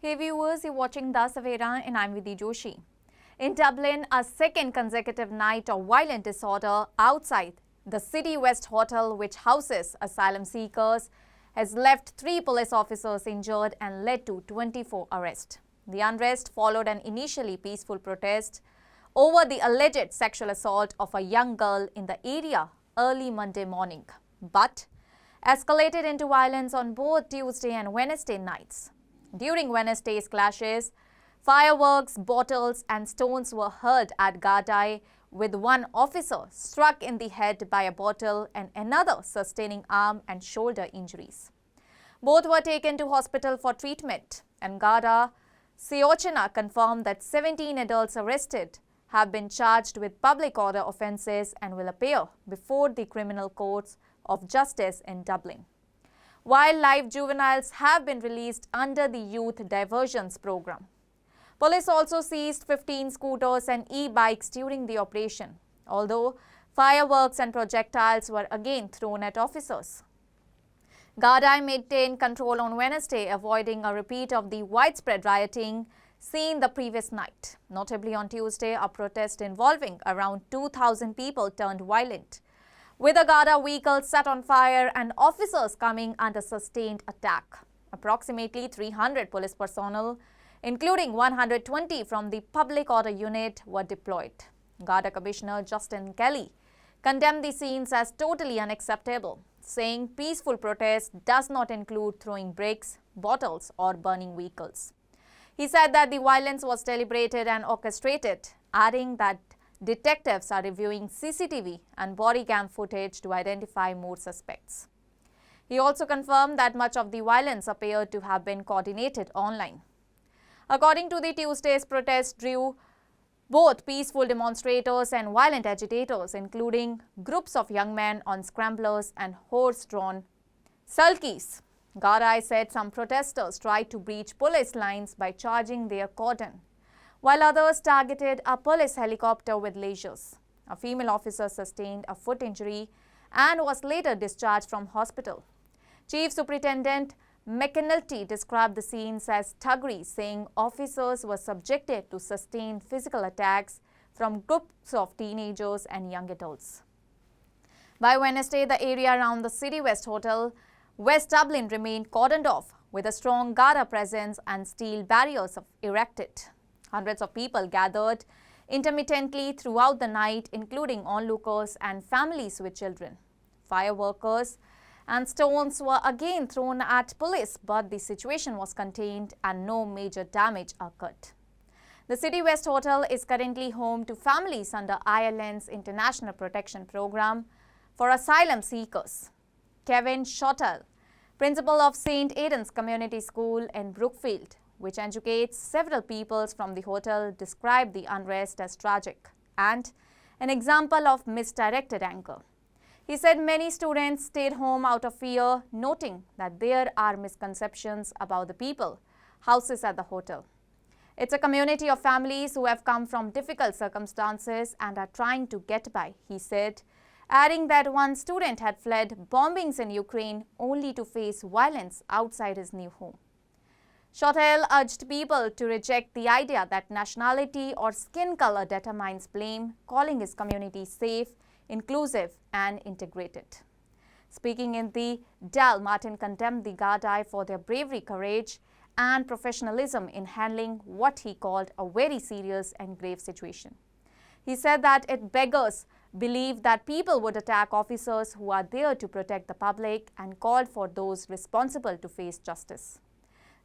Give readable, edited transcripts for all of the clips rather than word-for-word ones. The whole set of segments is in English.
Hey viewers, you're watching The Savera and I'm Vidhi Joshi. In Dublin, a second consecutive night of violent disorder outside the CityWest hotel, which houses asylum seekers, has left 3 police officers injured and led to 24 arrests. The unrest followed an initially peaceful protest over the alleged sexual assault of a young girl in the area early Monday morning, but escalated into violence on both Tuesday and Wednesday nights. During Wednesday's clashes, fireworks, bottles and stones were hurled at Gardaí, with one officer struck in the head by a bottle and another sustaining arm and shoulder injuries. Both were taken to hospital for treatment, and Garda Síochána confirmed that 17 adults arrested have been charged with public order offences and will appear before the criminal courts of justice in Dublin, while live juveniles have been released under the Youth Diversions Programme. Police also seized 15 scooters and e-bikes during the operation, although fireworks and projectiles were again thrown at officers. Gardaí maintained control on Wednesday, avoiding a repeat of the widespread rioting seen the previous night. Notably on Tuesday, a protest involving around 2,000 people turned violent, with a Garda vehicle set on fire and officers coming under sustained attack. Approximately 300 police personnel, including 120 from the Public Order Unit, were deployed. Garda Commissioner Justin Kelly condemned the scenes as totally unacceptable, saying peaceful protest does not include throwing bricks, bottles or burning vehicles. He said that the violence was deliberated and orchestrated, adding that detectives are reviewing CCTV and body cam footage to identify more suspects. He also confirmed that much of the violence appeared to have been coordinated online. According to the Tuesday's protest drew both peaceful demonstrators and violent agitators, including groups of young men on scramblers and horse-drawn sulkies. Gardaí said some protesters tried to breach police lines by charging their cordon, while others targeted a police helicopter with lasers. A female officer sustained a foot injury and was later discharged from hospital. Chief Superintendent McAnulty described the scenes as thuggery, saying officers were subjected to sustained physical attacks from groups of teenagers and young adults. By Wednesday, the area around the CityWest Hotel, West Dublin, remained cordoned off with a strong Garda presence and steel barriers erected. Hundreds of people gathered intermittently throughout the night, including onlookers and families with children. Fireworkers and stones were again thrown at police, but the situation was contained and no major damage occurred. The CityWest Hotel is currently home to families under Ireland's International Protection Programme for asylum seekers. Kevin Shotell, principal of St. Aidan's Community School in Brookfield, which educates several pupils from the hotel, described the unrest as tragic and an example of misdirected anger. He said many students stayed home out of fear, noting that there are misconceptions about the people houses at the hotel. It's a community of families who have come from difficult circumstances and are trying to get by, he said, adding that one student had fled bombings in Ukraine only to face violence outside his new home. Shotell urged people to reject the idea that nationality or skin color determines blame, calling his community safe, inclusive and integrated. Speaking in the Dáil, Martin condemned the Gardaí for their bravery, courage and professionalism in handling what he called a very serious and grave situation. He said that it beggars belief that people would attack officers who are there to protect the public and called for those responsible to face justice.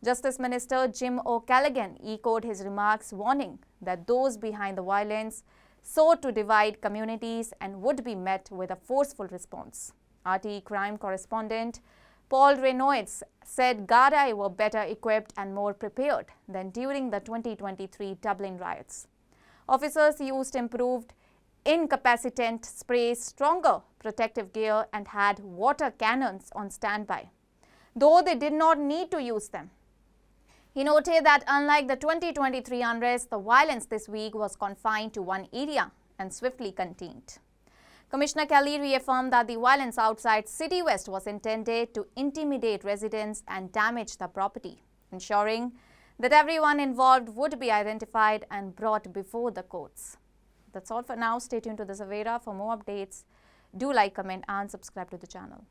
Justice Minister Jim O'Callaghan echoed his remarks, warning that those behind the violence sought to divide communities and would be met with a forceful response. RTE crime correspondent Paul Reynolds said Gardaí were better equipped and more prepared than during the 2023 Dublin riots. Officers used improved incapacitant sprays, stronger protective gear and had water cannons on standby, though they did not need to use them. He noted that unlike the 2023 unrest, the violence this week was confined to one area and swiftly contained. Commissioner Kelly reaffirmed that the violence outside CityWest was intended to intimidate residents and damage the property, ensuring that everyone involved would be identified and brought before the courts. That's all for now. Stay tuned to the Savera for more updates. Do like, comment and subscribe to the channel.